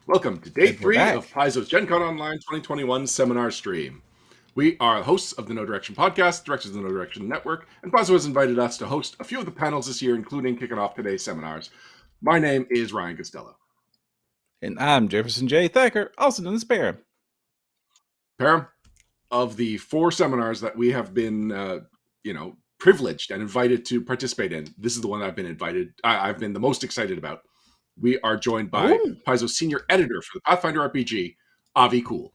Welcome to day And we're 3 back. of Paizo's Gen Con Online 2021 seminar stream. We are hosts of the No Direction podcast, directors of the No Direction Network, and Paizo has invited us to host a few of the panels this year, including kicking off today's seminars. My name is Ryan Costello. And I'm Jefferson J. Thacker, also known as Baron. Param, of the 4 seminars that we have been, privileged and invited to participate in, this is the one I've been the most excited about. We are joined by Paizo's senior editor for the Pathfinder RPG, Avi Kool.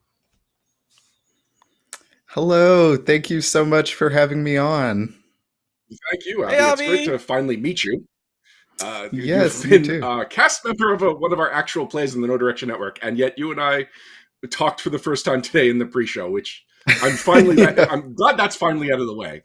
Hello, thank you so much for having me on. Thank you, Avi. Hey, It's great to finally meet you. Yes, you've you been too. a cast member of one of our actual plays in the No Direction Network, and yet you and I talked for the first time today in the pre-show, which I'm finally I'm glad that's finally out of the way.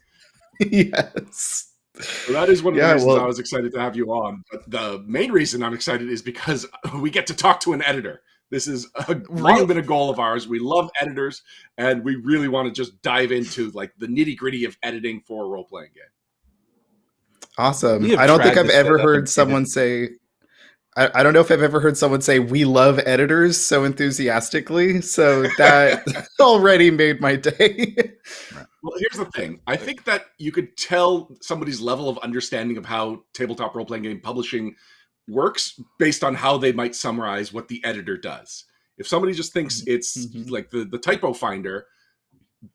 Yes. So that is one of the reasons I was excited to have you on. But the main reason I'm excited is because we get to talk to an editor. This is long been a goal of ours. We love editors, and we really want to just dive into like the nitty-gritty of editing for a role-playing game. Awesome. I don't think I've ever heard someone say, I don't know if I've ever heard someone say, we love editors so enthusiastically. So that already made my day. Well, here's the thing. I think that you could tell somebody's level of understanding of how tabletop role-playing game publishing works based on how they might summarize what the editor does. If somebody just thinks it's like the typo finder,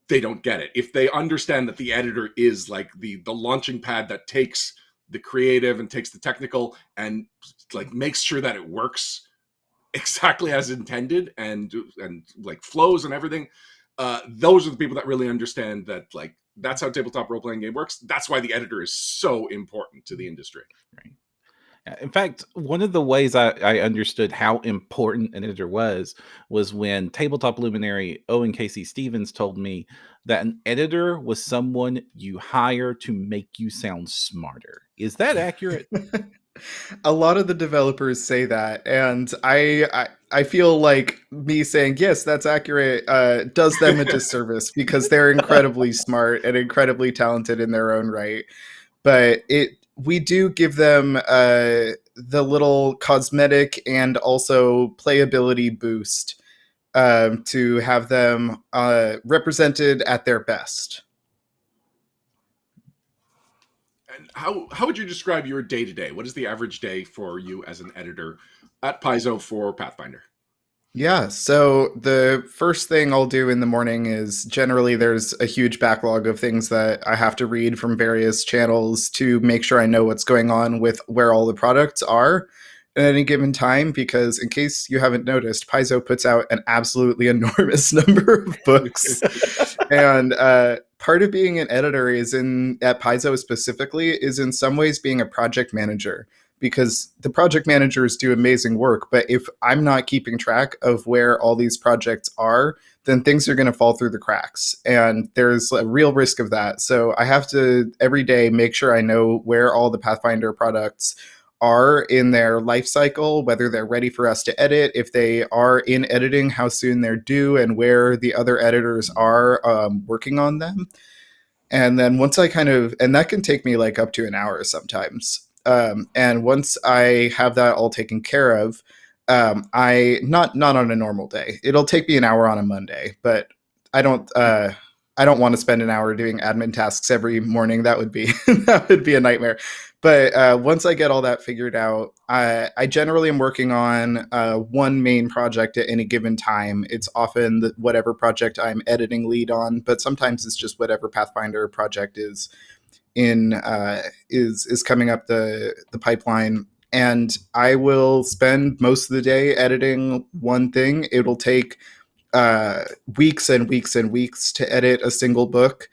they don't get it. If they understand that the editor is like the launching pad that takes the creative and takes the technical and like makes sure that it works exactly as intended and like flows and everything, those are the people that really understand that like that's how tabletop role-playing game works. That's why the editor is so important to the industry. Right. In fact, one of the ways I understood how important an editor was when tabletop luminary Owen Casey Stevens told me that an editor was someone you hire to make you sound smarter. Is that accurate? A lot of the developers say that, and I feel like me saying yes, that's accurate, does them a disservice because they're incredibly smart and incredibly talented in their own right. But we do give them the little cosmetic and also playability boost to have them represented at their best. And how would you describe your day-to-day? What is the average day for you as an editor at Paizo for Pathfinder? Yeah, so the first thing I'll do in the morning is generally there's a huge backlog of things that I have to read from various channels to make sure I know what's going on with where all the products are at any given time, because in case you haven't noticed, Paizo puts out an absolutely enormous number of books. And part of being an editor at Paizo specifically, is in some ways being a project manager, because the project managers do amazing work. But if I'm not keeping track of where all these projects are, then things are going to fall through the cracks. And there's a real risk of that. So I have to every day make sure I know where all the Pathfinder products are in their life cycle, whether they're ready for us to edit, if they are in editing, how soon they're due, and where the other editors are working on them. And then once and that can take me like up to an hour sometimes. And once I have that all taken care of, I not on a normal day. It'll take me an hour on a Monday, but I don't want to spend an hour doing admin tasks every morning. That would be a nightmare. But once I get all that figured out, I generally am working on one main project at any given time. It's often whatever project I'm editing lead on, but sometimes it's just whatever Pathfinder project is coming up the pipeline. And I will spend most of the day editing one thing. It'll take weeks and weeks and weeks to edit a single book.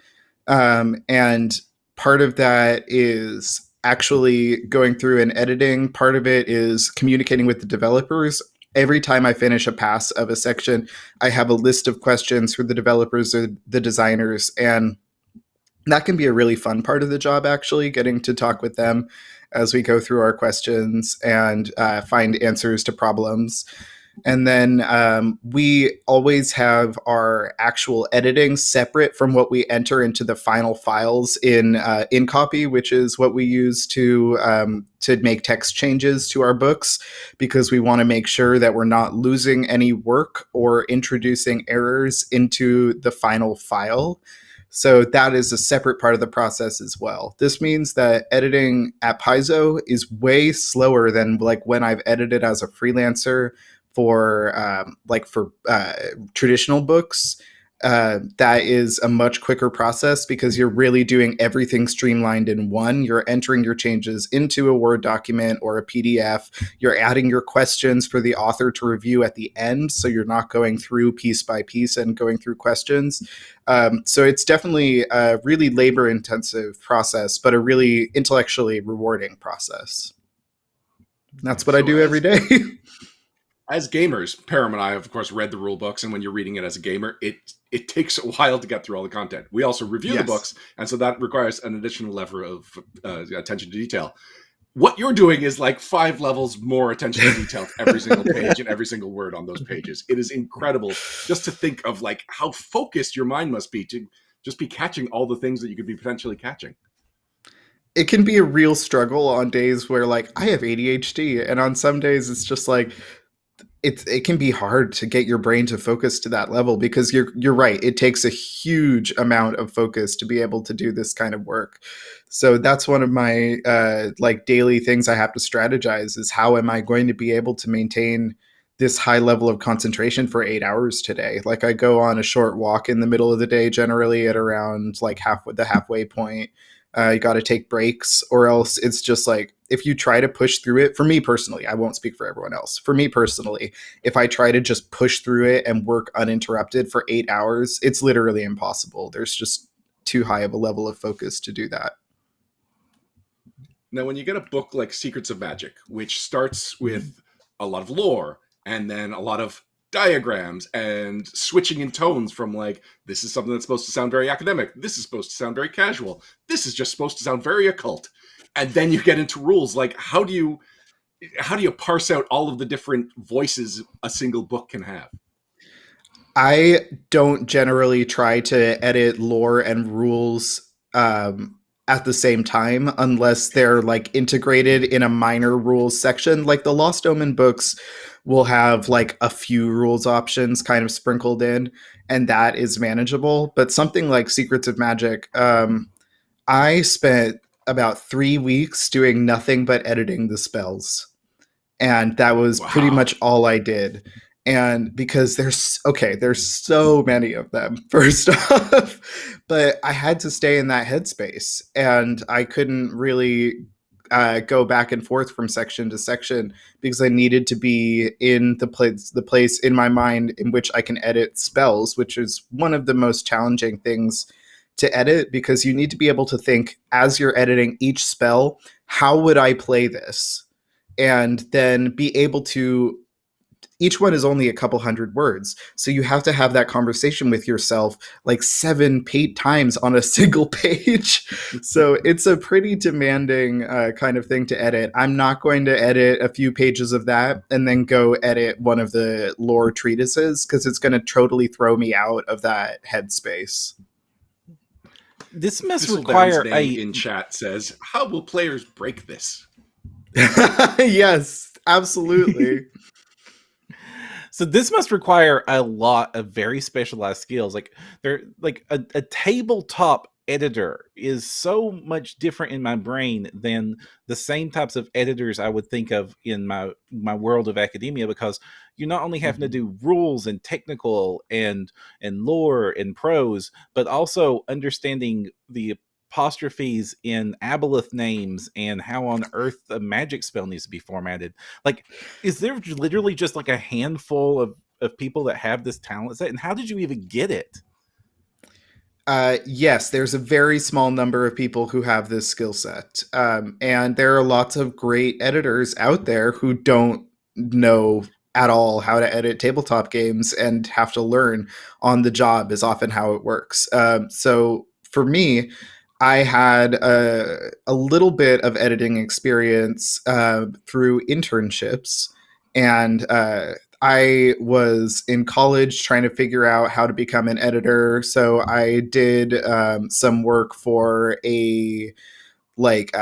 And part of that is actually going through and editing. Part of it is communicating with the developers. Every time I finish a pass of a section, I have a list of questions for the developers or the designers, and that can be a really fun part of the job, actually, getting to talk with them as we go through our questions and find answers to problems. And then we always have our actual editing separate from what we enter into the final files in copy, which is what we use to make text changes to our books, because we want to make sure that we're not losing any work or introducing errors into the final file. So that is a separate part of the process as well. This means that editing at Paizo is way slower than like when I've edited as a freelancer for traditional books. That is a much quicker process because you're really doing everything streamlined in one. You're entering your changes into a Word document or a PDF. You're adding your questions for the author to review at the end, so you're not going through piece by piece and going through questions. So it's definitely a really labor-intensive process, but a really intellectually rewarding process. That's what I do every day. As gamers, Param and I, of course, read the rule books, and when you're reading it as a gamer, it takes a while to get through all the content. We also review the books, and so that requires an additional level of attention to detail. What you're doing is like 5 levels more attention to detail to every single page and every single word on those pages. It is incredible just to think of like how focused your mind must be to just be catching all the things that you could be potentially catching. It can be a real struggle on days where like I have ADHD, and on some days it's just like it can be hard to get your brain to focus to that level, because you're right. It takes a huge amount of focus to be able to do this kind of work. So that's one of my like daily things I have to strategize is how am I going to be able to maintain this high level of concentration for 8 hours today? Like I go on a short walk in the middle of the day, generally at around like the halfway point. You got to take breaks, or else it's just like if you try to push through it. For me personally, I won't speak for everyone else. For me personally, if I try to just push through it and work uninterrupted for 8 hours, it's literally impossible. There's just too high of a level of focus to do that. Now, when you get a book like Secrets of Magic, which starts with a lot of lore and then a lot of diagrams and switching in tones from like, this is something that's supposed to sound very academic, this is supposed to sound very casual, this is just supposed to sound very occult, and then you get into rules, like how do you parse out all of the different voices a single book can have? I don't generally try to edit lore and rules at the same time unless they're like integrated in a minor rules section. Like the Lost Omen books will have like a few rules options kind of sprinkled in, and that is manageable. But something like Secrets of Magic, I spent about 3 weeks doing nothing but editing the spells. And that was pretty much all I did. And because there's so many of them, first off, but I had to stay in that headspace, and I couldn't really go back and forth from section to section because I needed to be in the place in my mind in which I can edit spells, which is one of the most challenging things to edit, because you need to be able to think as you're editing each spell, how would I play this? And then be able to, each one is only a couple hundred words. So you have to have that conversation with yourself like 7-8 times on a single page. So it's a pretty demanding kind of thing to edit. I'm not going to edit a few pages of that and then go edit one of the lore treatises, because it's going to totally throw me out of that headspace. This must require in chat says, how will players break this? Yes, absolutely. So this must require a lot of very specialized skills. Like they're like a tabletop editor is so much different in my brain than the same types of editors I would think of in my world of academia, because you're not only having to do rules and technical and lore and prose, but also understanding the apostrophes in aboleth names and how on earth a magic spell needs to be formatted. Like, is there literally just like a handful of people that have this talent set? And how did you even get it? Yes, there's a very small number of people who have this skill set. And there are lots of great editors out there who don't know at all how to edit tabletop games and have to learn on the job is often how it works. So for me, I had a little bit of editing experience through internships. And I was in college trying to figure out how to become an editor. So I did some work for a like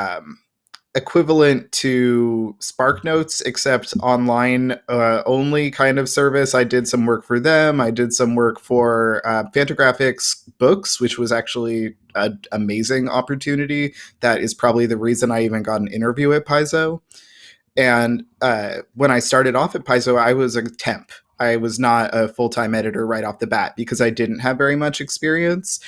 equivalent to SparkNotes, except online only kind of service. I did some work for them. I did some work for Fantagraphics Books, which was actually an amazing opportunity. That is probably the reason I even got an interview at Paizo. And when I started off at Paizo, I was a temp. I was not a full-time editor right off the bat because I didn't have very much experience.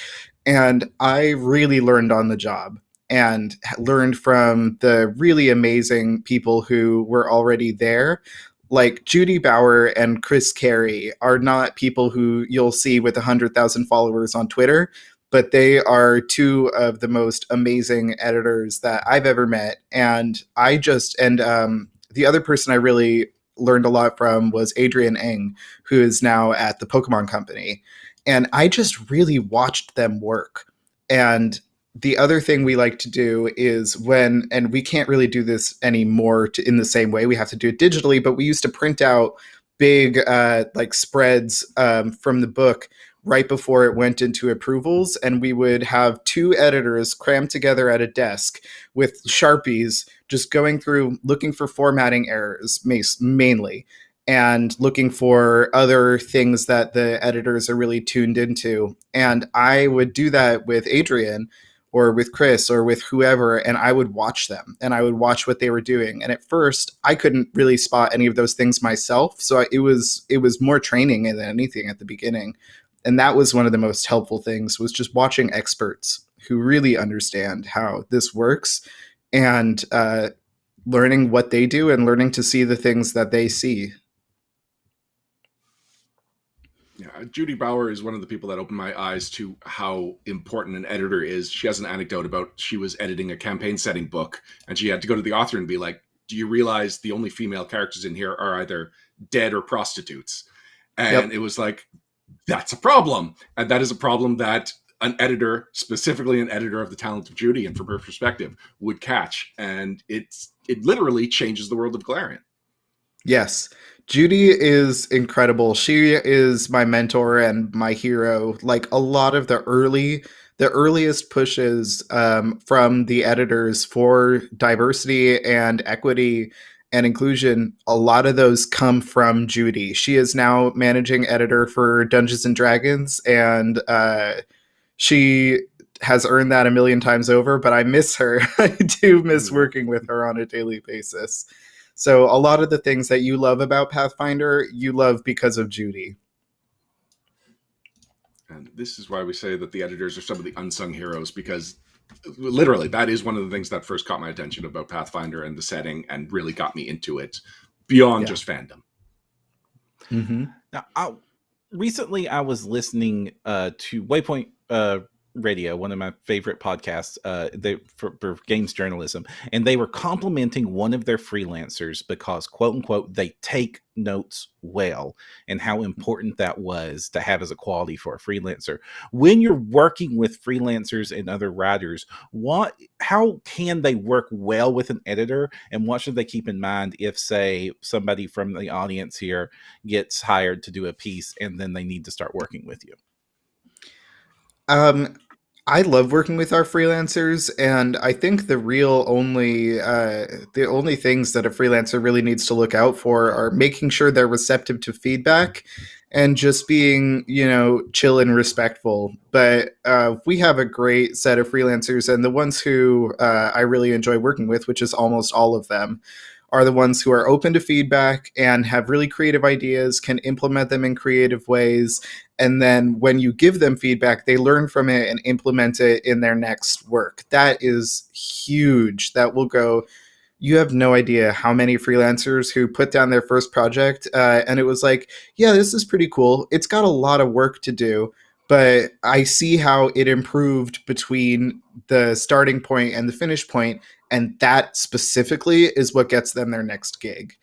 And I really learned on the job and learned from the really amazing people who were already there. Like Judy Bauer and Chris Carey are not people who you'll see with 100,000 followers on Twitter, but they are two of the most amazing editors that I've ever met. And the other person I really learned a lot from was Adrian Eng, who is now at the Pokemon Company. And I just really watched them work. And the other thing we like to do is and we can't really do this anymore in the same way, we have to do it digitally, but we used to print out big like spreads from the book right before it went into approvals, and we would have two editors crammed together at a desk with Sharpies just going through looking for formatting errors mainly, and looking for other things that the editors are really tuned into. And I would do that with Adrian or with Chris or with whoever, and I would watch them and I would watch what they were doing. And at first I couldn't really spot any of those things myself. So it was more training than anything at the beginning. And that was one of the most helpful things, was just watching experts who really understand how this works, and learning what they do and learning to see the things that they see. Yeah, Judy Bauer is one of the people that opened my eyes to how important an editor is. She has an anecdote about she was editing a campaign setting book, and she had to go to the author and be like, do you realize the only female characters in here are either dead or prostitutes? And It was like, that's a problem. And that is a problem that an editor, specifically an editor of The Talent of Judy, and from her perspective, would catch. And it literally changes the world of Galarian. Yes. Judy is incredible. She is my mentor and my hero. Like, a lot of the earliest pushes from the editors for diversity and equity and inclusion, a lot of those come from Judy. She is now managing editor for Dungeons and Dragons, and she has earned that a million times over, but I miss her. I do miss working with her on a daily basis. So a lot of the things that you love about Pathfinder, you love because of Judy. And this is why we say that the editors are some of the unsung heroes, because literally that is one of the things that first caught my attention about Pathfinder and the setting and really got me into it beyond just fandom. Mm-hmm. Now, recently I was listening to Waypoint Radio, one of my favorite podcasts, for games journalism, and they were complimenting one of their freelancers because, quote unquote, they take notes well, and how important that was to have as a quality for a freelancer. When you're working with freelancers and other writers, how can they work well with an editor, and what should they keep in mind if, say, somebody from the audience here gets hired to do a piece and then they need to start working with you? I love working with our freelancers, and I think the only things that a freelancer really needs to look out for are making sure they're receptive to feedback and just being, chill and respectful. But we have a great set of freelancers, and the ones who I really enjoy working with, which is almost all of them, are the ones who are open to feedback and have really creative ideas, can implement them in creative ways. And then when you give them feedback, they learn from it and implement it in their next work. That is huge. That will go. You have no idea how many freelancers who put down their first project and it was like, yeah, this is pretty cool. It's got a lot of work to do, but I see how it improved between the starting point and the finish point. And that specifically is what gets them their next gig,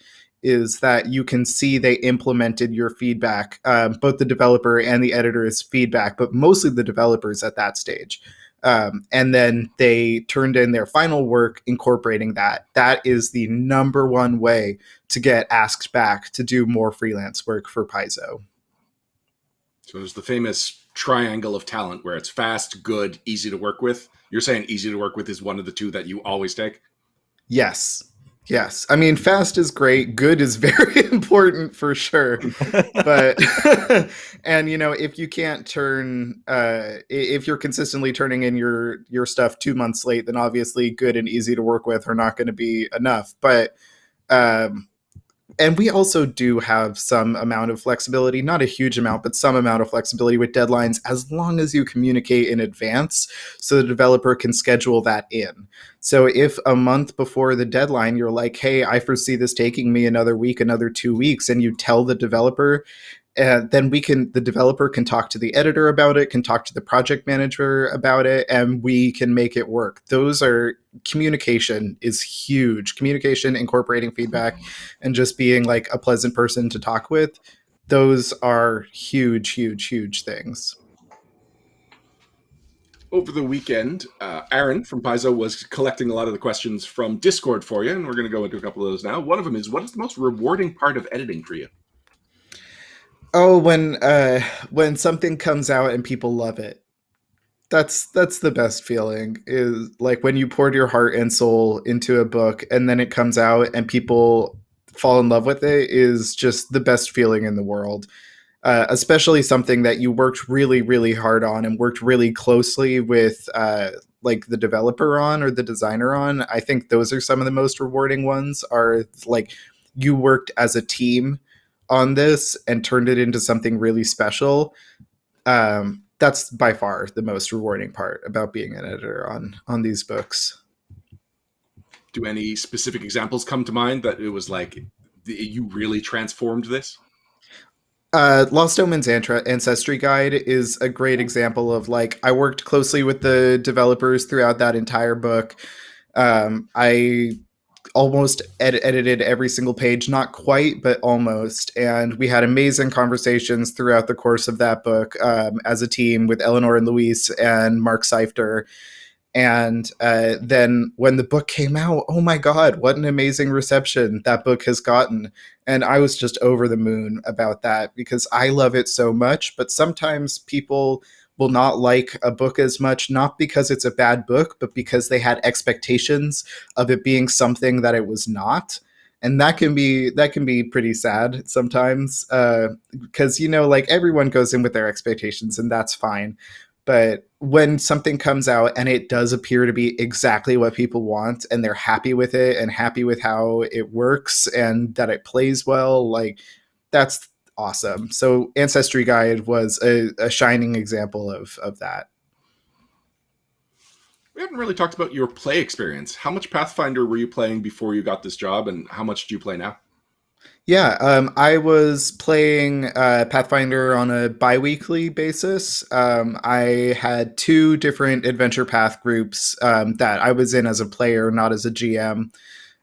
is that you can see they implemented your feedback, both the developer and the editor's feedback, but mostly the developers at that stage. And then they turned in their final work incorporating that. That is the number one way to get asked back to do more freelance work for Paizo. So there's the famous triangle of talent where it's fast, good, easy to work with. You're saying easy to work with is one of the two that you always take? Yes. Yes. I mean, fast is great. Good is very important for sure. But, and if you can't turn, if you're consistently turning in your stuff 2 months late, then obviously good and easy to work with are not going to be enough. But, and we also do have some amount of flexibility, not a huge amount, but some amount of flexibility with deadlines, as long as you communicate in advance so the developer can schedule that in. So if a month before the deadline, you're like, hey, I foresee this taking me another week, another 2 weeks, and you tell the developer, then the developer can talk to the editor about it, can talk to the project manager about it, and we can make it work. Communication is huge. Communication, incorporating feedback, and just being like a pleasant person to talk with. Those are huge, huge, huge things. Over the weekend, Aaron from Paizo was collecting a lot of the questions from Discord for you, and we're going to go into a couple of those now. One of them is, what is the most rewarding part of editing for you? Oh, when something comes out and people love it. That's the best feeling, is like when you poured your heart and soul into a book and then it comes out and people fall in love with it, is just the best feeling in the world. Especially something that you worked really, really hard on and worked really closely with like the developer on or the designer on. I think those are some of the most rewarding ones, are like you worked as a team on this and turned it into something really special. That's by far the most rewarding part about being an editor on these books. Do any specific examples come to mind that it was like you really transformed this? Lost Omens Ancestry Guide is a great example of, like, I worked closely with the developers throughout that entire book. I almost edited every single page, not quite, but almost. And we had amazing conversations throughout the course of that book as a team with Eleanor and Luis and Mark Seifter. And then when the book came out, oh my God, what an amazing reception that book has gotten. And I was just over the moon about that because I love it so much. But sometimes people will not like a book as much, not because it's a bad book, but because they had expectations of it being something that it was not. And that can be pretty sad sometimes because, like, everyone goes in with their expectations and that's fine. But when something comes out and it does appear to be exactly what people want and they're happy with it and happy with how it works and that it plays well, like, that's awesome. So Ancestry Guide was a shining example of that. We haven't really talked about your play experience. How much Pathfinder were you playing before you got this job, and how much do you play now? Yeah, I was playing Pathfinder on a bi-weekly basis. I had 2 different adventure path groups that I was in as a player, not as a GM.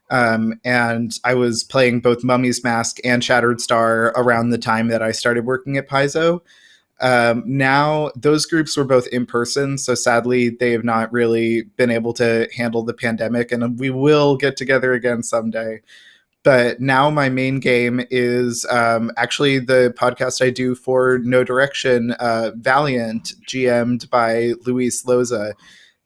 And I was playing both Mummy's Mask and Shattered Star around the time that I started working at Paizo. Now, those groups were both in person, so sadly, they have not really been able to handle the pandemic, and we will get together again someday. But now my main game is actually the podcast I do for No Direction, Valiant, GM'd by Luis Loza.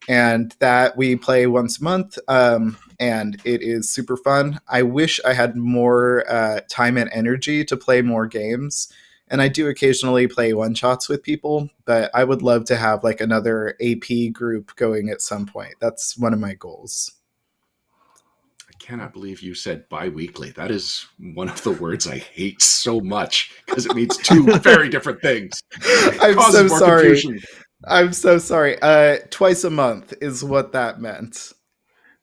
And that we play once a month, and it is super fun. I wish I had more time and energy to play more games. And I do occasionally play one-shots with people, but I would love to have like another AP group going at some point. That's one of my goals. I cannot believe you said bi-weekly. That is one of the words I hate so much because it means 2 very different things. I'm so sorry. I'm so sorry. Twice a month is what that meant.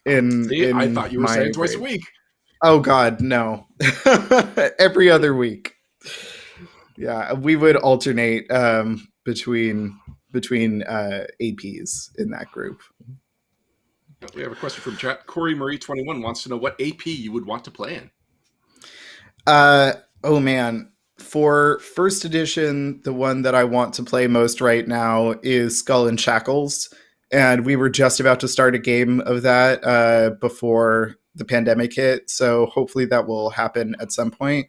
I thought you were saying twice a week. Oh God, no. Every other week. Yeah, we would alternate between APs in that group. We have a question from chat. Corey Marie 21 wants to know what AP you would want to play in. Oh man. For first edition, the one that I want to play most right now is Skull and Shackles. And we were just about to start a game of that before the pandemic hit. So hopefully that will happen at some point.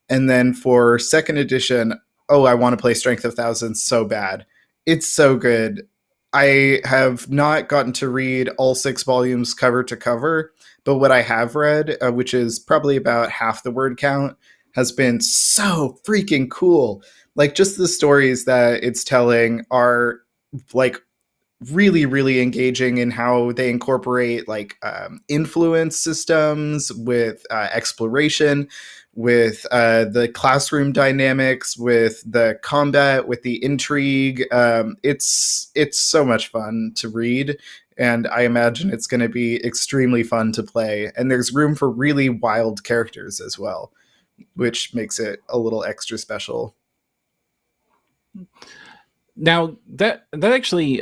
And then for second edition, oh, I want to play Strength of Thousands so bad. It's so good. I have not gotten to read all 6 volumes cover to cover, but what I have read, which is probably about half the word count, has been so freaking cool. Like, just the stories that it's telling are like really, really engaging in how they incorporate like influence systems with exploration, with the classroom dynamics, with the combat, with the intrigue. It's so much fun to read, and I imagine it's going to be extremely fun to play. And there's room for really wild characters as well, which makes it a little extra special. Now that actually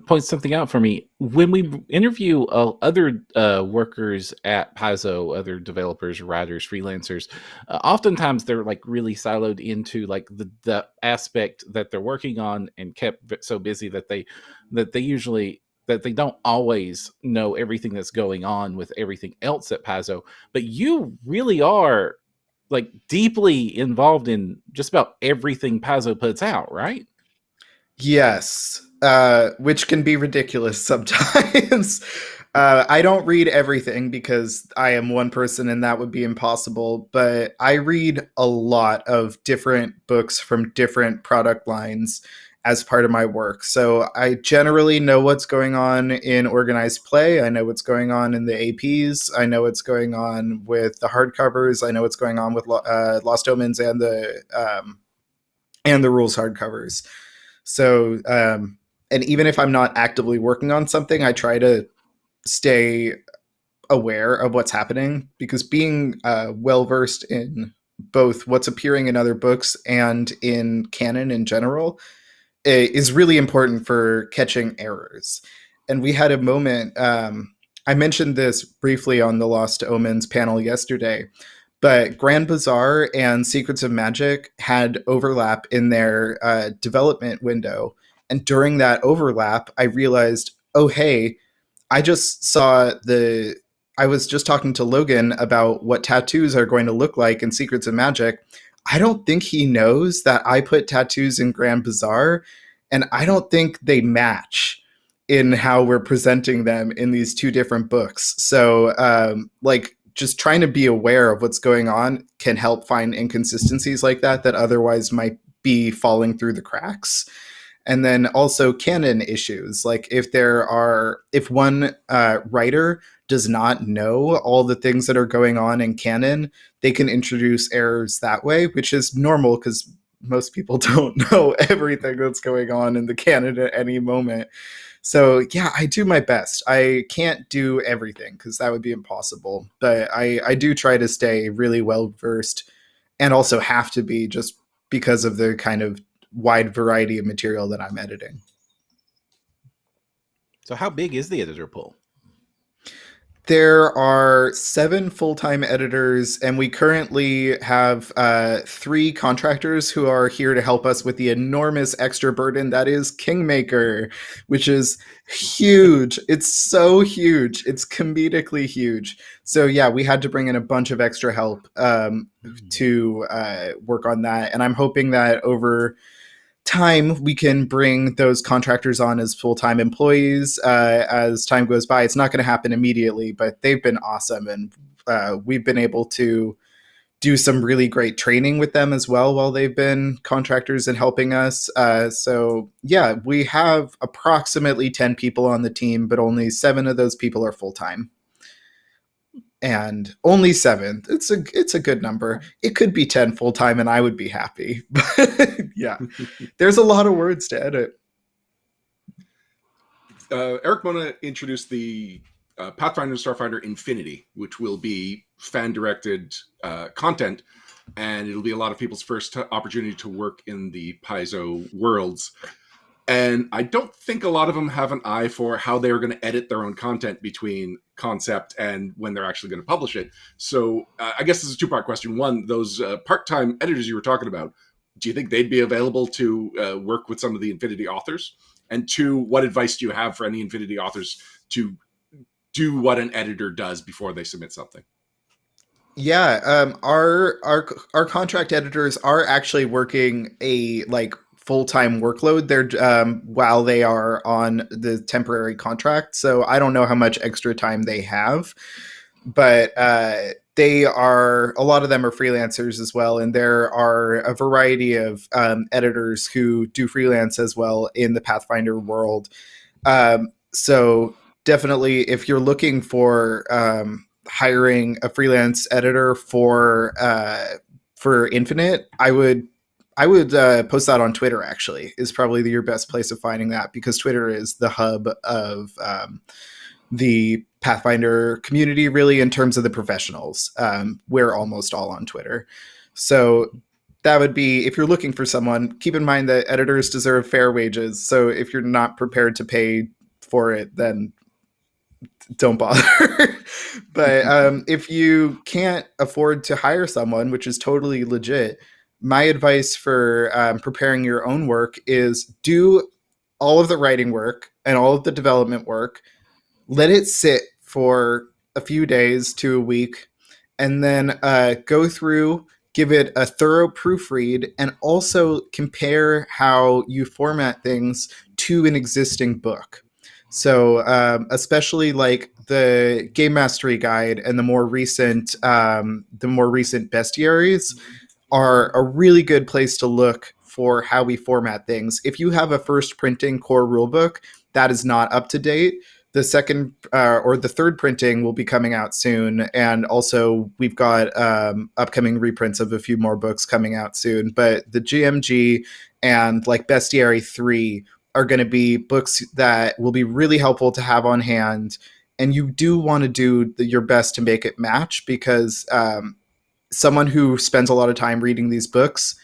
points something out for me. When we interview other workers at Paizo, other developers, writers, freelancers, oftentimes they're like really siloed into like the aspect that they're working on and kept so busy that they usually that they don't always know everything that's going on with everything else at Paizo. But you really are like deeply involved in just about everything Paizo puts out, right? Yes, which can be ridiculous sometimes. I don't read everything because I am one person and that would be impossible, but I read a lot of different books from different product lines as part of my work. So I generally know what's going on in organized play. I know what's going on in the APs. I know what's going on with the hardcovers. I know what's going on with Lost Omens and the rules hardcovers. So, and even if I'm not actively working on something, I try to stay aware of what's happening, because being well versed in both what's appearing in other books and in canon in general is really important for catching errors. And we had a moment, I mentioned this briefly on the Lost Omens panel yesterday, but Grand Bazaar and Secrets of Magic had overlap in their development window. And during that overlap, I realized, oh, hey, I just saw I was just talking to Logan about what tattoos are going to look like in Secrets of Magic. I don't think he knows that I put tattoos in Grand Bazaar, and I don't think they match in how we're presenting them in these two different books. So, like, just trying to be aware of what's going on can help find inconsistencies like that otherwise might be falling through the cracks. And then also canon issues, like if one writer does not know all the things that are going on in canon, they can introduce errors that way, which is normal because most people don't know everything that's going on in the canon at any moment. So yeah, I do my best. I can't do everything because that would be impossible, but I do try to stay really well versed, and also have to be, just because of the kind of wide variety of material that I'm editing. So how big is the editor pool? There are 7 full-time editors, and we currently have 3 contractors who are here to help us with the enormous extra burden that is Kingmaker, which is huge. It's so huge. It's comedically huge. So yeah, we had to bring in a bunch of extra help to work on that, and I'm hoping that over time we can bring those contractors on as full-time employees as time goes by. It's not going to happen immediately, but they've been awesome, and we've been able to do some really great training with them as well while they've been contractors and helping us. So yeah, we have approximately 10 people on the team, but only 7 of those people are full-time. And only 7. It's a good number. It could be 10 full time, and I would be happy. But yeah, there's a lot of words to edit. Eric Mona introduced the Pathfinder and Starfinder Infinity, which will be fan-directed content, and it'll be a lot of people's first opportunity to work in the Paizo worlds. And I don't think a lot of them have an eye for how they're going to edit their own content between concept and when they're actually going to publish it. So I guess this is a 2-part question. One, those part-time editors you were talking about, do you think they'd be available to work with some of the Infinity authors? And two, what advice do you have for any Infinity authors to do what an editor does before they submit something? Yeah, our contract editors are actually working a full-time workload there while they are on the temporary contract. So I don't know how much extra time they have, but a lot of them are freelancers as well, and there are a variety of editors who do freelance as well in the Pathfinder world. So definitely, if you're looking for hiring a freelance editor for Infinite, I would post that on Twitter. Actually, is probably your best place of finding that, because Twitter is the hub of the Pathfinder community, really, in terms of the professionals. We're almost all on Twitter, so that would be, if you're looking for someone, keep in mind that editors deserve fair wages. So if you're not prepared to pay for it, then don't bother. But if you can't afford to hire someone, which is totally legit, my advice for preparing your own work is do all of the writing work and all of the development work. Let it sit for a few days to a week, and then go through, give it a thorough proofread, and also compare how you format things to an existing book. So especially like the Game Mastery Guide and the more recent bestiaries are a really good place to look for how we format things. If you have a first printing core rulebook that is not up to date, the second or the third printing will be coming out soon. And also we've got upcoming reprints of a few more books coming out soon. But the GMG and like Bestiary 3 are going to be books that will be really helpful to have on hand. And you do want to do your best to make it match, because someone who spends a lot of time reading these books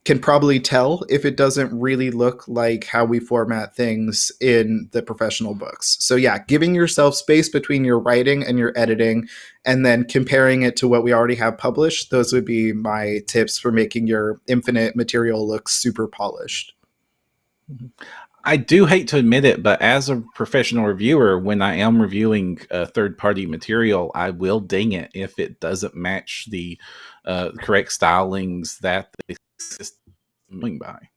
can probably tell if it doesn't really look like how we format things in the professional books. So yeah, giving yourself space between your writing and your editing, and then comparing it to what we already have published. Those would be my tips for making your Infinite material look super polished. I do hate to admit it, but as a professional reviewer, when I am reviewing third-party material, I will ding it if it doesn't match the correct stylings that the system is going by.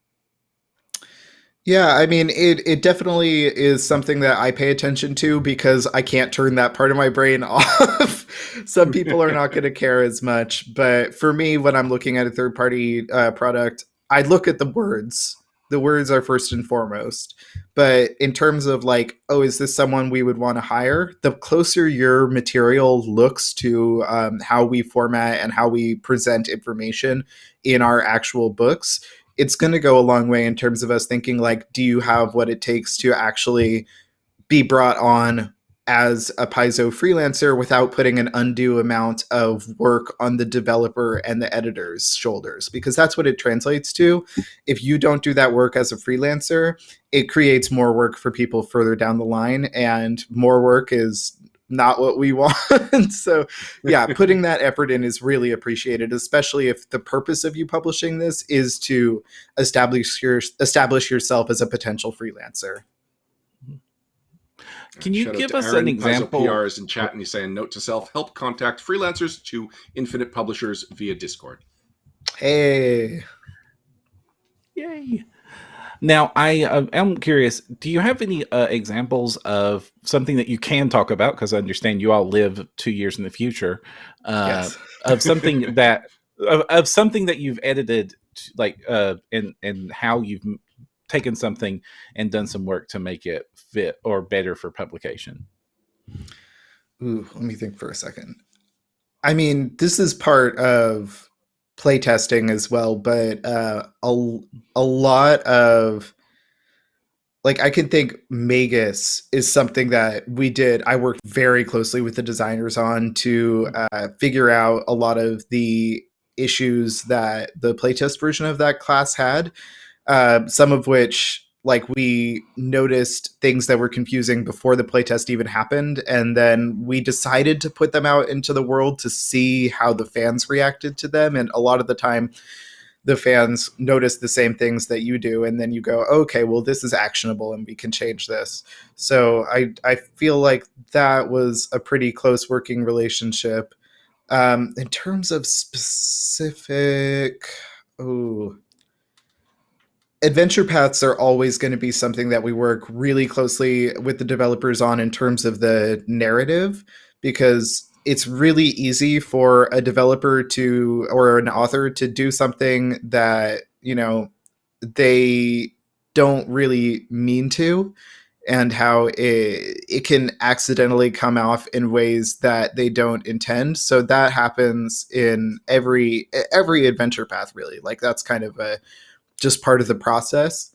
Yeah, I mean, it definitely is something that I pay attention to, because I can't turn that part of my brain off. Some people are not going to care as much, but for me, when I'm looking at a third-party product, I look at the words. The words are first and foremost. But in terms of like, oh, is this someone we would want to hire? The closer your material looks to how we format and how we present information in our actual books, it's going to go a long way in terms of us thinking like, do you have what it takes to actually be brought on as a Paizo freelancer without putting an undue amount of work on the developer and the editor's shoulders? Because that's what it translates to. If you don't do that work as a freelancer, it creates more work for people further down the line, and more work is not what we want. So yeah, putting that effort in is really appreciated, especially if the purpose of you publishing this is to establish yourself as a potential freelancer. Can you give us Aaron, an example? Paizo PR is in chat and he's saying, note to self, help contact freelancers to Infinite publishers via Discord. Hey. Yay. Now, I am curious, do you have any examples of something that you can talk about? Because I understand you all live 2 years in the future. Yes. Of something that of something that you've edited, like and how you've taken something and done some work to make it fit or better for publication. Ooh, let me think for a second. I mean, this is part of playtesting as well, but a lot of, like, I can think Magus is something that we did. I worked very closely with the designers on to figure out a lot of the issues that the playtest version of that class had. Some of which, like, we noticed things that were confusing before the playtest even happened, and then we decided to put them out into the world to see how the fans reacted to them. And a lot of the time, the fans notice the same things that you do, and then you go, okay, well, this is actionable and we can change this. So I feel like that was a pretty close working relationship. In terms of specific, adventure paths are always going to be something that we work really closely with the developers on in terms of the narrative, because it's really easy for a developer to, or an author to do something that, you know, they don't really mean to, and how it can accidentally come off in ways that they don't intend. So that happens in every adventure path, really. Like, that's kind of just part of the process.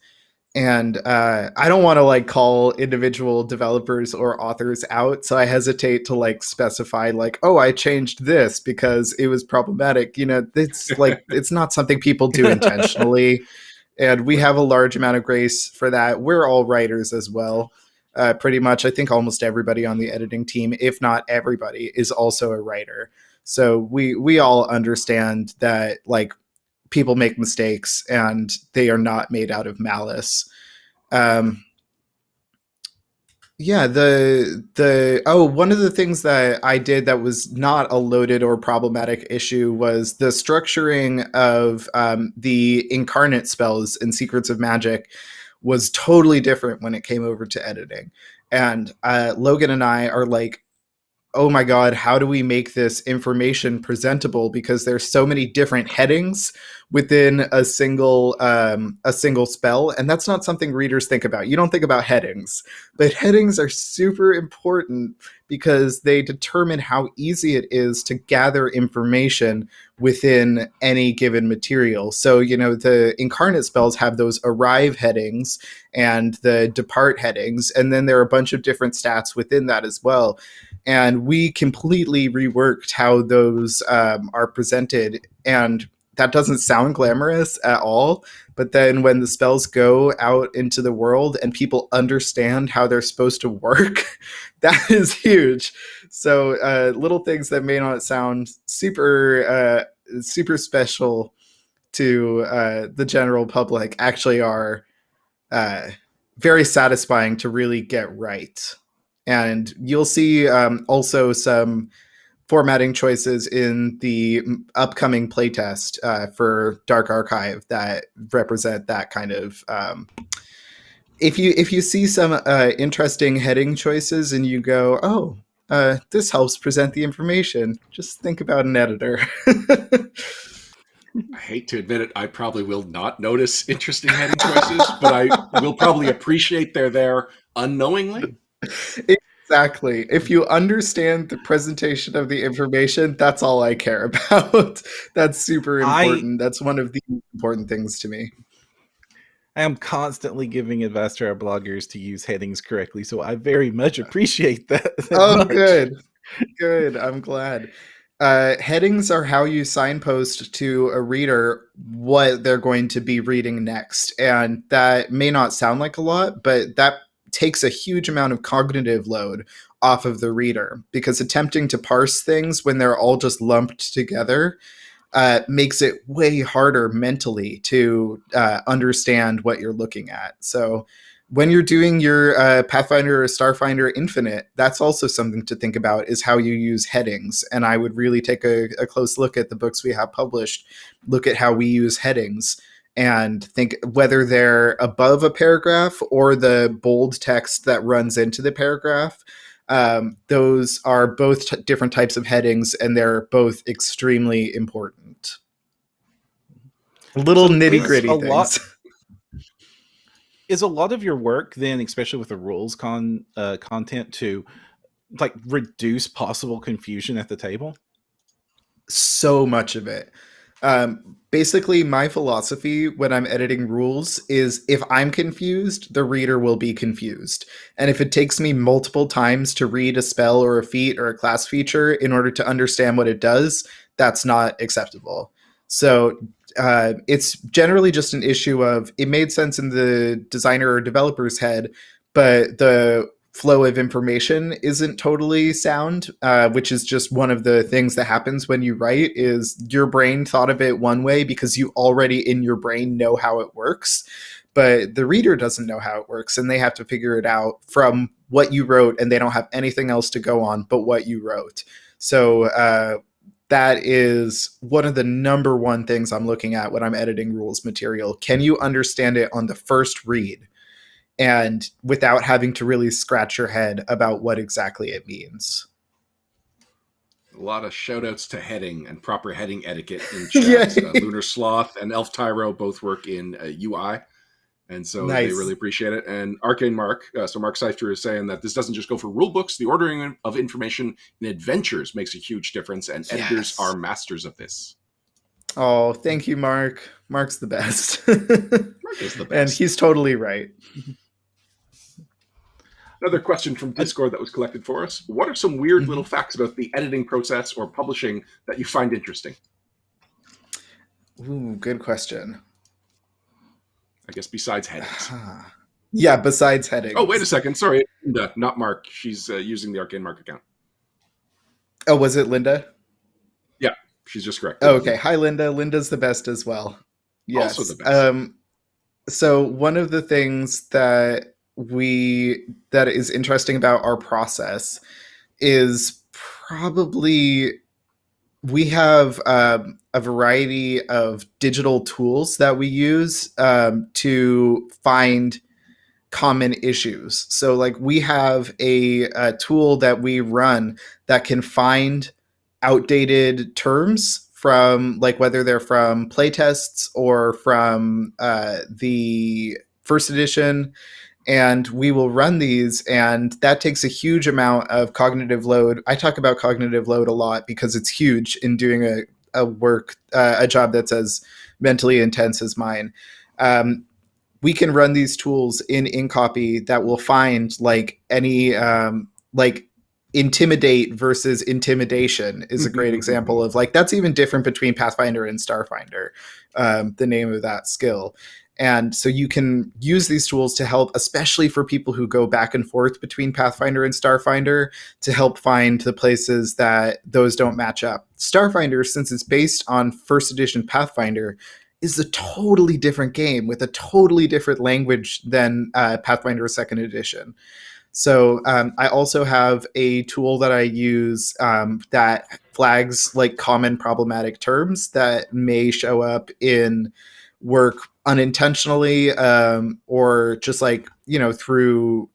And I don't want to like call individual developers or authors out, so I hesitate to like specify like, oh, I changed this because it was problematic. You know, it's like, it's not something people do intentionally, and we have a large amount of grace for that. We're all writers as well. Pretty much, I think almost everybody on the editing team, if not everybody, is also a writer. So we all understand that like people make mistakes and they are not made out of malice. Yeah, one of the things that I did that was not a loaded or problematic issue was the structuring of the incarnate spells in Secrets of Magic was totally different when it came over to editing. And Logan and I are like, oh my God, how do we make this information presentable? Because there's so many different headings within a single spell. And that's not something readers think about. You don't think about headings, but headings are super important because they determine how easy it is to gather information within any given material. So, you know, the incarnate spells have those arrive headings and the depart headings, and then there are a bunch of different stats within that as well. And we completely reworked how those are presented. And that doesn't sound glamorous at all. But then when the spells go out into the world and people understand how they're supposed to work, that is huge. So little things that may not sound super special to the general public actually are very satisfying to really get right. And you'll see also some formatting choices in the upcoming playtest for Dark Archive that represent that kind of. If you see some interesting heading choices and you go, oh, this helps present the information, just think about an editor. I hate to admit it, I probably will not notice interesting heading choices, but I will probably appreciate they're there unknowingly. Exactly. If you understand the presentation of the information, that's all I care about. That's super important. That's one of the important things to me. I am constantly giving advice to our bloggers to use headings correctly, so I very much appreciate that. Oh, good. Good. I'm glad. Headings are how you signpost to a reader what they're going to be reading next. And that may not sound like a lot, but that takes a huge amount of cognitive load off of the reader, because attempting to parse things when they're all just lumped together makes it way harder mentally to understand what you're looking at. So when you're doing your Pathfinder or Starfinder Infinite, that's also something to think about, is how you use headings. And I would really take a close look at the books we have published, look at how we use headings, and think whether they're above a paragraph or the bold text that runs into the paragraph. Those are both different types of headings, and they're both extremely important. Little nitty-gritty things. Is a lot of your work then, especially with the rules content, to like reduce possible confusion at the table? So much of it. Basically, my philosophy when I'm editing rules is, if I'm confused, the reader will be confused. And if it takes me multiple times to read a spell or a feat or a class feature in order to understand what it does, that's not acceptable. So it's generally just an issue of, it made sense in the designer or developer's head, but the flow of information isn't totally sound, which is just one of the things that happens when you write. Is your brain thought of it one way because you already in your brain know how it works, but the reader doesn't know how it works, and they have to figure it out from what you wrote, and they don't have anything else to go on but what you wrote. So that is one of the number one things I'm looking at when I'm editing rules material. Can you understand it on the first read, and without having to really scratch your head about what exactly it means? A lot of shout outs to heading and proper heading etiquette in chat. Lunar Sloth and Elf Tyro both work in UI, and so Nice. they really appreciate it. And Arcane Mark, so Mark Seifter is saying that this doesn't just go for rule books. The ordering of information in adventures makes a huge difference, and editors are masters of this. Oh, thank you, Mark. Mark's the best. Mark is the best. And he's totally right. Another question from Discord that was collected for us. What are some weird little facts about the editing process or publishing that you find interesting? Ooh, good question. I guess besides headings. Yeah, besides headings. Oh, wait a second. Sorry, Linda, not Mark. She's using the Arcane Mark account. Oh, was it Linda? Yeah, she's just correct. Oh, okay. Hi, Linda. Linda's the best as well. Yes. Also the best. So one of the things that is interesting about our process is probably we have a variety of digital tools that we use to find common issues. So like we have a tool that we run that can find outdated terms from, like, whether they're from playtests or from the first edition, and we will run these, and that takes a huge amount of cognitive load. I talk about cognitive load a lot because it's huge in doing a job that's as mentally intense as mine. We can run these tools in InCopy that will find like any like intimidate versus intimidation is a great example of, like, that's even different between Pathfinder and Starfinder, the name of that skill. And so you can use these tools to help, especially for people who go back and forth between Pathfinder and Starfinder, to help find the places that those don't match up. Starfinder, since it's based on first edition Pathfinder, is a totally different game with a totally different language than Pathfinder second edition. So I also have a tool that I use that flags like common problematic terms that may show up in work unintentionally, or just like, you know, through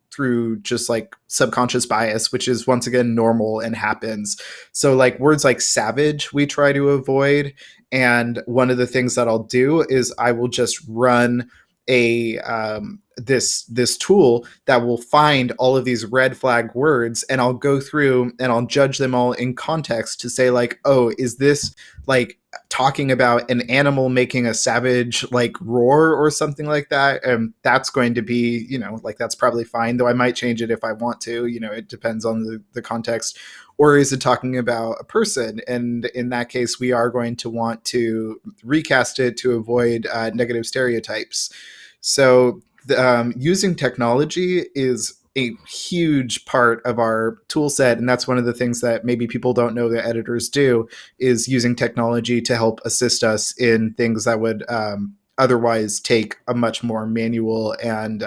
just like subconscious bias, which is once again normal and happens. So like words like savage, we try to avoid. And one of the things that I'll do is I will just run a this tool that will find all of these red flag words, and I'll go through and I'll judge them all in context to say, like, oh, is this like talking about an animal making a savage like roar or something like that? And that's going to be, you know, like, that's probably fine, though I might change it if I want to, you know, it depends on the context. Or is it talking about a person? And in that case, we are going to want to recast it to avoid negative stereotypes. So using technology is a huge part of our tool set, and that's one of the things that maybe people don't know that editors do, is using technology to help assist us in things that would otherwise take a much more manual and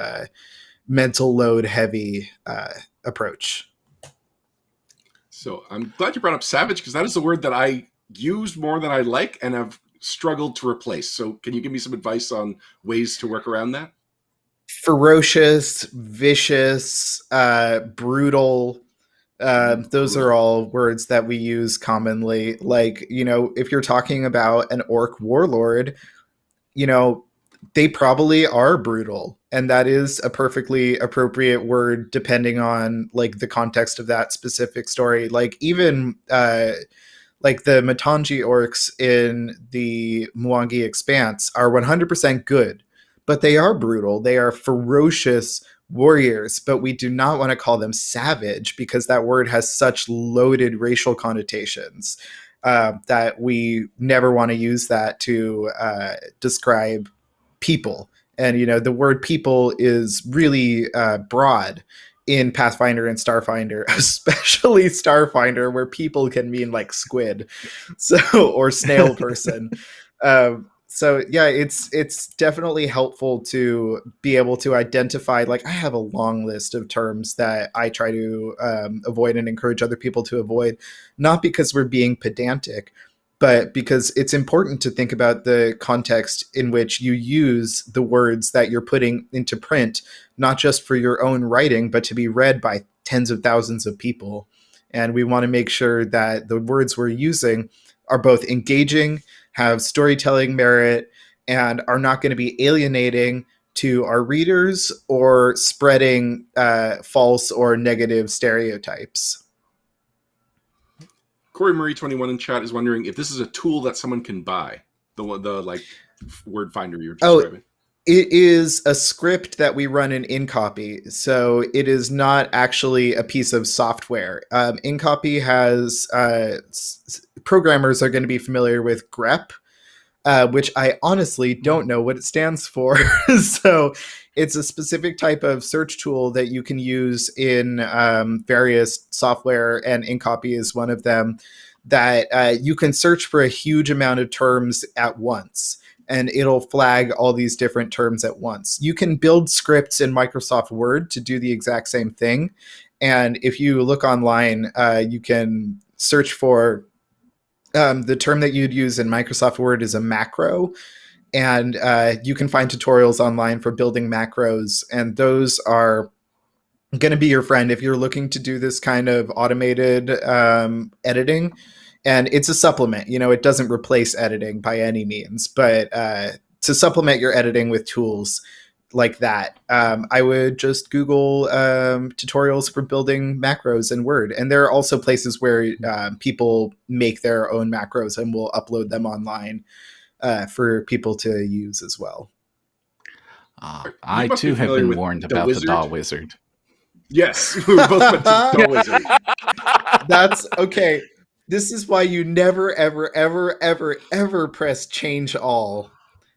mental load heavy approach. So I'm glad you brought up savage, because that is a word that I use more than I like and have struggled to replace. So can you give me some advice on ways to work around that? Ferocious, vicious, brutal. Those are all words that we use commonly. Like, you know, if you're talking about an orc warlord, you know, they probably are brutal. And that is a perfectly appropriate word depending on like the context of that specific story. Like even like the Matangi orcs in the Mwangi Expanse are 100% good, but they are brutal. They are ferocious warriors, but we do not want to call them savage because that word has such loaded racial connotations that we never want to use that to describe people. And, you know, the word people is really broad in Pathfinder and Starfinder, especially Starfinder, where people can mean like squid, or snail person. So yeah, it's definitely helpful to be able to identify. Like, I have a long list of terms that I try to avoid and encourage other people to avoid, not because we're being pedantic, but because it's important to think about the context in which you use the words that you're putting into print, not just for your own writing, but to be read by tens of thousands of people. And we want to make sure that the words we're using are both engaging, have storytelling merit, and are not going to be alienating to our readers or spreading false or negative stereotypes. Corey Marie 21 in chat is wondering if this is a tool that someone can buy. The like word finder you're describing. It is a script that we run in InCopy, so it is not actually a piece of software. InCopy has programmers are going to be familiar with grep, which I honestly don't know what it stands for. So it's a specific type of search tool that you can use in various software, and InCopy is one of them, that you can search for a huge amount of terms at once, and it'll flag all these different terms at once. You can build scripts in Microsoft Word to do the exact same thing. And if you look online, you can search for the term that you'd use in Microsoft Word is a macro. And you can find tutorials online for building macros. And those are going to be your friend if you're looking to do this kind of automated editing. And it's a supplement. It doesn't replace editing by any means, but to supplement your editing with tools like that, I would just Google tutorials for building macros in Word. And there are also places where people make their own macros and will upload them online for people to use as well. I too have been warned about the DAW Wizard. Yes, we both went to the DAW Wizard. That's okay. This is why you never, ever, ever, ever, ever press change all.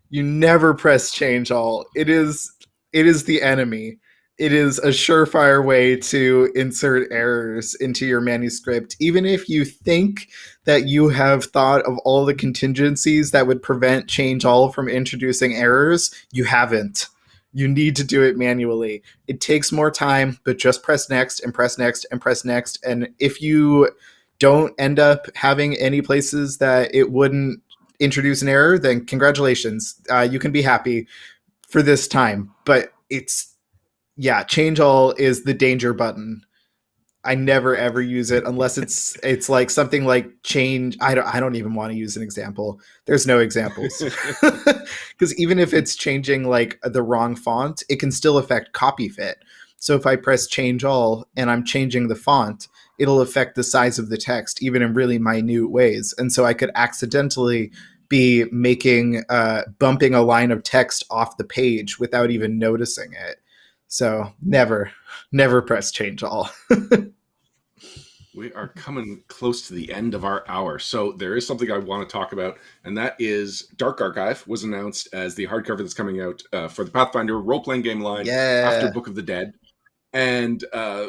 You never press change all. It is the enemy. It is a surefire way to insert errors into your manuscript. Even if you think that you have thought of all the contingencies that would prevent change all from introducing errors, you haven't. You need to do it manually. It takes more time, but just press next and press next and press next. And if you don't end up having any places that it wouldn't introduce an error, then congratulations. You can be happy for this time. But change all is the danger button. I never ever use it unless it's like something like change. I don't even want to use an example. There's no examples. Because even if it's changing like the wrong font, it can still affect copy fit. So if I press change all and I'm changing the font, it'll affect the size of the text, even in really minute ways. And so I could accidentally be bumping a line of text off the page without even noticing it. So never press change all. We are coming close to the end of our hour. So there is something I want to talk about, and that is Dark Archive was announced as the hardcover that's coming out for the Pathfinder role-playing game line after Book of the Dead. And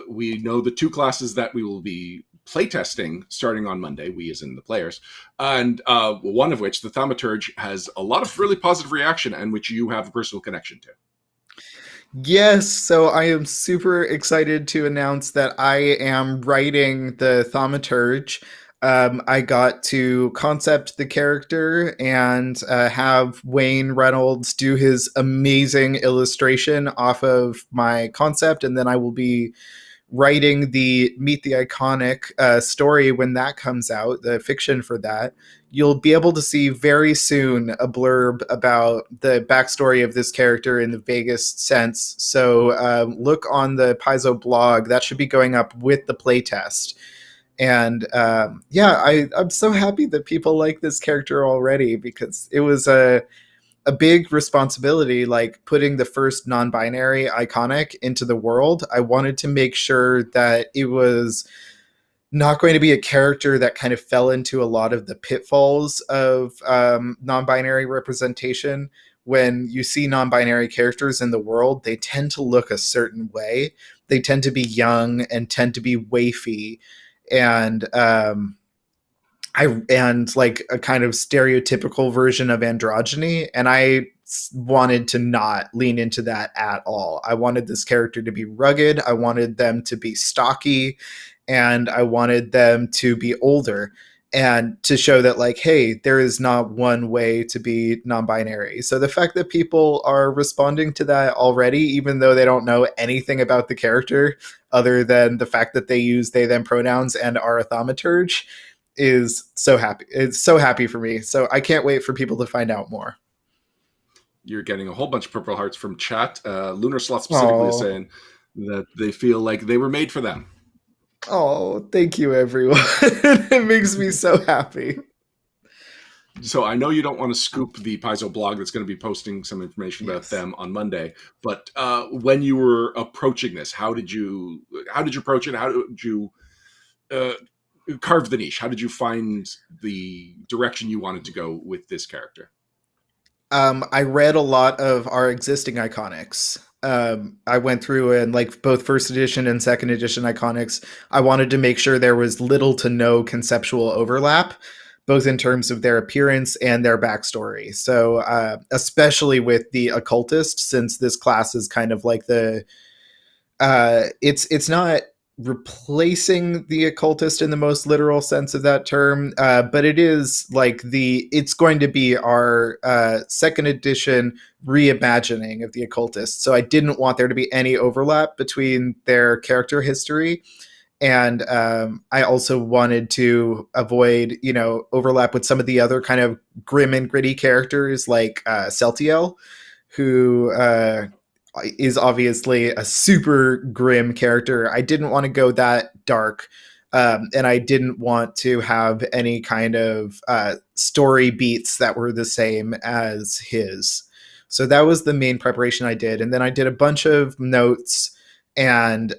we know the two classes that we will be playtesting starting on Monday, we as in the players, and one of which, the Thaumaturge, has a lot of really positive reaction and which you have a personal connection to. Yes, so I am super excited to announce that I am writing the Thaumaturge. I got to concept the character and have Wayne Reynolds do his amazing illustration off of my concept, and then I will be writing the Meet the Iconic story when that comes out, the fiction for that. You'll be able to see very soon a blurb about the backstory of this character in the vaguest sense. So look on the Paizo blog. That should be going up with the playtest. And I'm so happy that people like this character already, because it was a big responsibility, like putting the first non-binary iconic into the world. I wanted to make sure that it was not going to be a character that kind of fell into a lot of the pitfalls of non-binary representation, when you see non-binary characters in the world, they tend to look a certain way. They tend to be young and tend to be waify, and like a kind of stereotypical version of androgyny, and I wanted to not lean into that at all. I wanted this character to be rugged. I wanted them to be stocky, and I wanted them to be older, and to show that, like, hey, there is not one way to be non-binary. So the fact that people are responding to that already, even though they don't know anything about the character other than the fact that they use they them pronouns and are a thaumaturge, is so happy. It's so happy for me. So I can't wait for people to find out more. You're getting a whole bunch of Purple Hearts from chat. Lunar Slot specifically is saying that they feel like they were made for them. Oh, thank you, everyone. It makes me so happy. So I know you don't want to scoop the Paizo blog that's going to be posting some information about them on Monday, but when you were approaching this, how did you approach it? How did you carve the niche? How did you find the direction you wanted to go with this character? I read a lot of our existing iconics. I went through and, like, both first edition and second edition iconics, I wanted to make sure there was little to no conceptual overlap, both in terms of their appearance and their backstory. So especially with the occultist, since this class is kind of like the it's not replacing the occultist in the most literal sense of that term, but it is like it's going to be our second edition reimagining of the occultist. So I didn't want there to be any overlap between their character history, and I also wanted to avoid, overlap with some of the other kind of grim and gritty characters, like Celtiel, who is obviously a super grim character. I didn't want to go that dark, and I didn't want to have any kind of story beats that were the same as his. So that was the main preparation I did. And then I did a bunch of notes and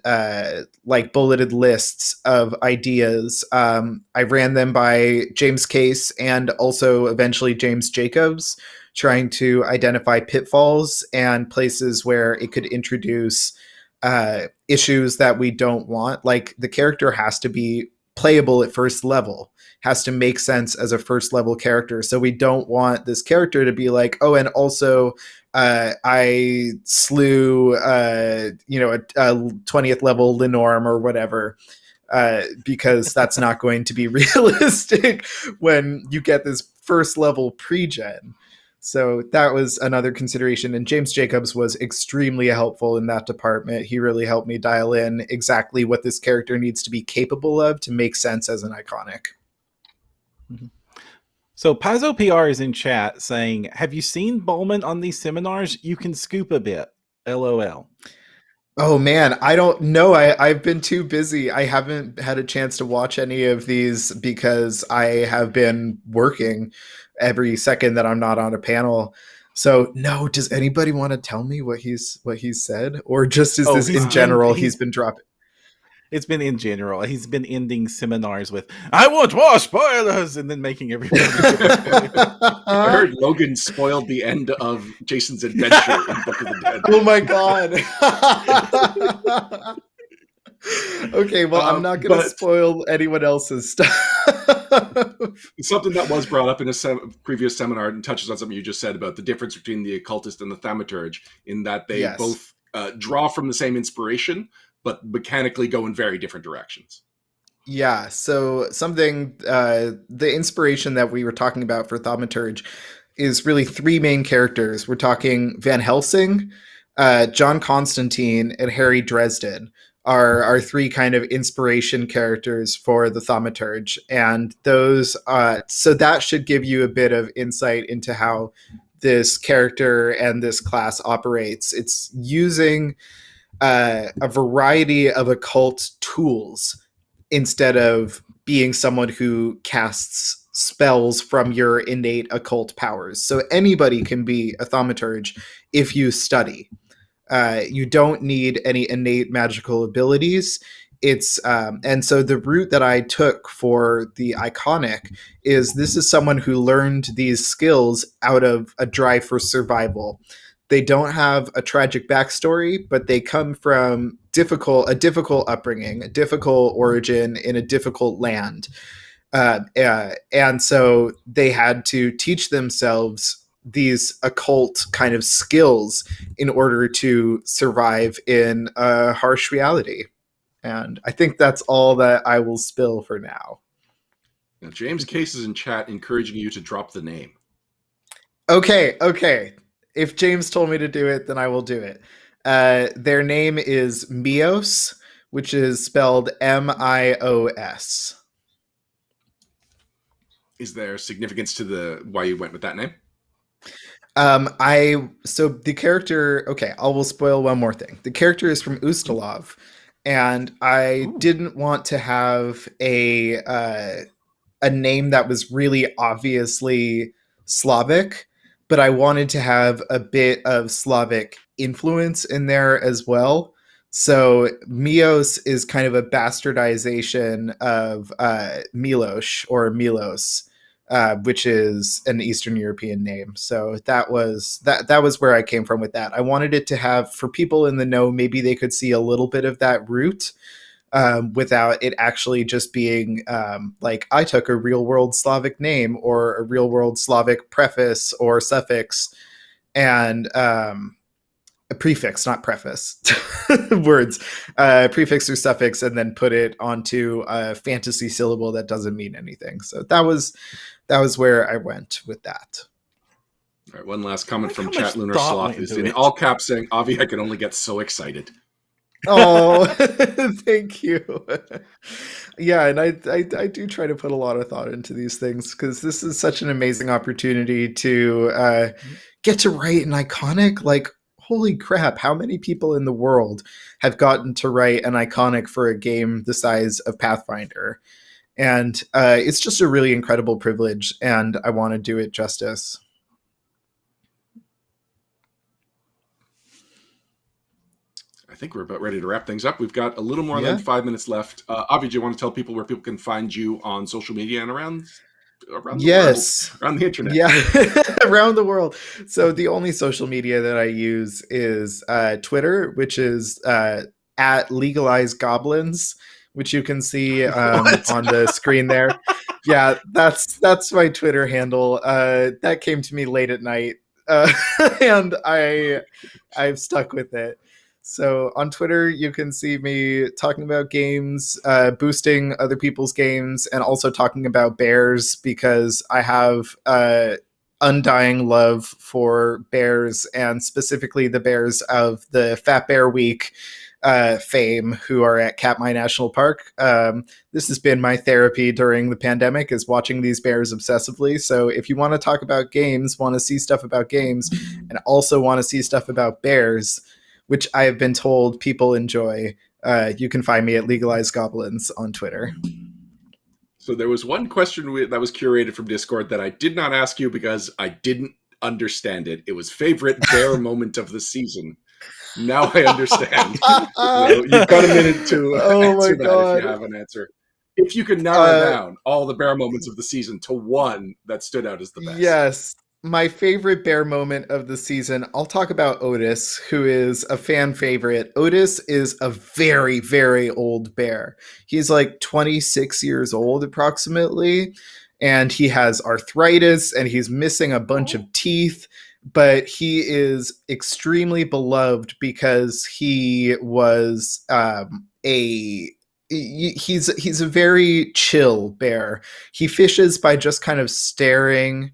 like bulleted lists of ideas. I ran them by James Case and also eventually James Jacobs, trying to identify pitfalls and places where it could introduce issues that we don't want. Like, the character has to be playable at first level, has to make sense as a first level character. So we don't want this character to be like, oh, and also I slew, a 20th level Lenorm or whatever, because that's not going to be realistic when you get this first level pre-gen. So that was another consideration. And James Jacobs was extremely helpful in that department. He really helped me dial in exactly what this character needs to be capable of to make sense as an iconic. Mm-hmm. So Paizo PR is in chat saying, have you seen Bowman on these seminars? You can scoop a bit. LOL. Oh man, I don't know. I've been too busy. I haven't had a chance to watch any of these because I have been working every second that I'm not on a panel. So no, does anybody want to tell me what he's said? Or just is this in general he's been dropping? It's been in general. He's been ending seminars with, I want more spoilers, and then making everybody. I heard Logan spoiled the end of Jason's adventure in Book of the Dead. Oh my god. Okay, well, I'm not going to spoil anyone else's stuff. Something that was brought up in a previous seminar and touches on something you just said about the difference between the occultist and the thaumaturge, in that they both draw from the same inspiration, but mechanically go in very different directions. Yeah, so something, the inspiration that we were talking about for Thaumaturge is really three main characters. We're talking Van Helsing, John Constantine, and Harry Dresden are our three kind of inspiration characters for the Thaumaturge. And those, so that should give you a bit of insight into how this character and this class operates. It's using a variety of occult tools instead of being someone who casts spells from your innate occult powers. So anybody can be a thaumaturge if you study. You don't need any innate magical abilities. it's and so the route that I took for the iconic is this is someone who learned these skills out of a drive for survival. They don't have a tragic backstory, but they come from a difficult upbringing, a difficult origin in a difficult land. And so they had to teach themselves these occult kind of skills in order to survive in a harsh reality. And I think that's all that I will spill for now. Now, James Case is in chat encouraging you to drop the name. Okay. If James told me to do it, then I will do it. Their name is Mios, which is spelled Mios. Is there significance to why you went with that name? So the character, okay, I will spoil one more thing. The character is from Ustalov, and I didn't want to have a name that was really obviously Slavic, but I wanted to have a bit of Slavic influence in there as well. So Mios is kind of a bastardization of Milos or Milos, which is an Eastern European name. So that was where I came from with that. I wanted it to have, for people in the know, maybe they could see a little bit of that root without it actually just being like I took a real world Slavic name or a real world Slavic preface or suffix and a prefix, not preface, words, prefix or suffix, and then put it onto a fantasy syllable that doesn't mean anything. So that was where I went with that. All right, one last comment from chat. Lunar Sloth is in all caps saying, Avi, I can only get so excited. Oh, thank you. Yeah, and I do try to put a lot of thought into these things because this is such an amazing opportunity to get to write an iconic. Like, holy crap, how many people in the world have gotten to write an iconic for a game the size of Pathfinder? And it's just a really incredible privilege, and I want to do it justice. I think we're about ready to wrap things up. We've got a little more than 5 minutes left. Avi, do you want to tell people where people can find you on social media and around the world, around the internet? Yeah, around the world. So the only social media that I use is Twitter, which is at Legalized Goblins, which you can see on the screen there. Yeah, that's my Twitter handle. That came to me late at night, and I've stuck with it. So on Twitter, you can see me talking about games, boosting other people's games, and also talking about bears because I have undying love for bears, and specifically the bears of the Fat Bear Week fame who are at Katmai National Park. This has been my therapy during the pandemic, is watching these bears obsessively. So if you want to talk about games, want to see stuff about games, and also want to see stuff about bears, which I have been told people enjoy, you can find me at Legalized Goblins on Twitter. So there was one question that was curated from Discord that I did not ask you because I didn't understand it. It was favorite bear moment of the season. Now I understand. You've got a minute to answer that if you have an answer. If you can narrow down all the bear moments of the season to one that stood out as the best. Yes. My favorite bear moment of the season, I'll talk about Otis, who is a fan favorite. Otis is a very, very old bear. He's like 26 years old approximately, and he has arthritis, and he's missing a bunch of teeth, but he is extremely beloved because he was he's a very chill bear. He fishes by just kind of staring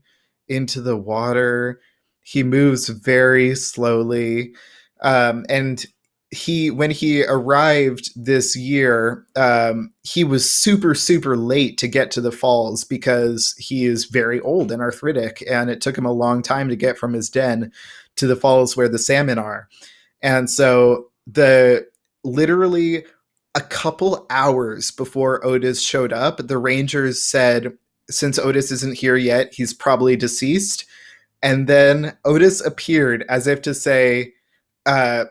into the water. He moves very slowly. And when he arrived this year, he was super, super late to get to the falls because he is very old and arthritic, and it took him a long time to get from his den to the falls where the salmon are. And so literally a couple hours before Otis showed up, the rangers said, since Otis isn't here yet, he's probably deceased. And then Otis appeared as if to say,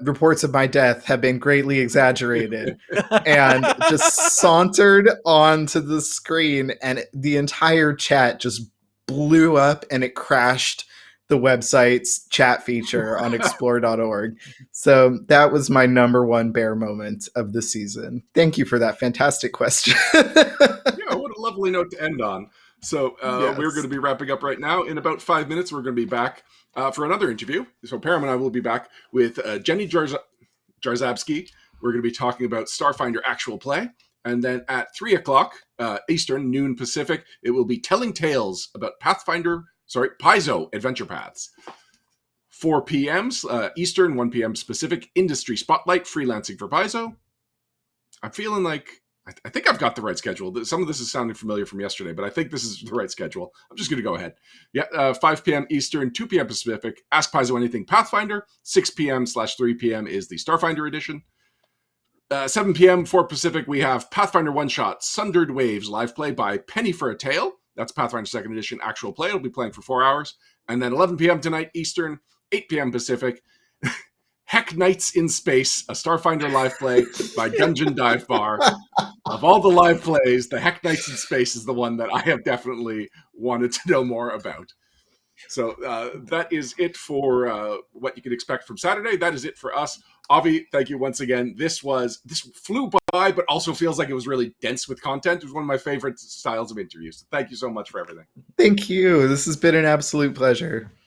reports of my death have been greatly exaggerated, and just sauntered onto the screen, and the entire chat just blew up, and it crashed the website's chat feature on explore.org. So that was my number one bear moment of the season. Thank you for that fantastic question. Yeah, what a lovely note to end on. So Yes. we're going to be wrapping up right now. In about 5 minutes, we're going to be back for another interview. So Param and I will be back with Jenny Jarzabski. We're going to be talking about Starfinder actual play. And then at 3 o'clock Eastern, noon Pacific, it will be telling tales about Paizo Adventure Paths. 4 p.m. Eastern, 1 p.m. Pacific, Industry Spotlight, Freelancing for Paizo. I'm feeling like I think I've got the right schedule. Some of this is sounding familiar from yesterday, but I think this is the right schedule. I'm just going to go ahead. Yeah, 5 p.m. Eastern, 2 p.m. Pacific, Ask Paizo Anything Pathfinder. 6 p.m/3 p.m. is the Starfinder edition. 7 p.m. for Pacific, we have Pathfinder One Shot, Sundered Waves, live play by Penny for a Tale. That's Pathfinder 2nd Edition actual play. It'll be playing for 4 hours. And then 11 p.m. tonight Eastern, 8 p.m. Pacific, Heck Nights in Space, a Starfinder live play by Dungeon Dive Bar. Of all the live plays, the Heck Nights in Space is the one that I have definitely wanted to know more about. So that is it for what you can expect from Saturday. That is it for us. Avi, thank you once again. This flew by, but also feels like it was really dense with content. It was one of my favorite styles of interviews. So thank you so much for everything. Thank you. This has been an absolute pleasure.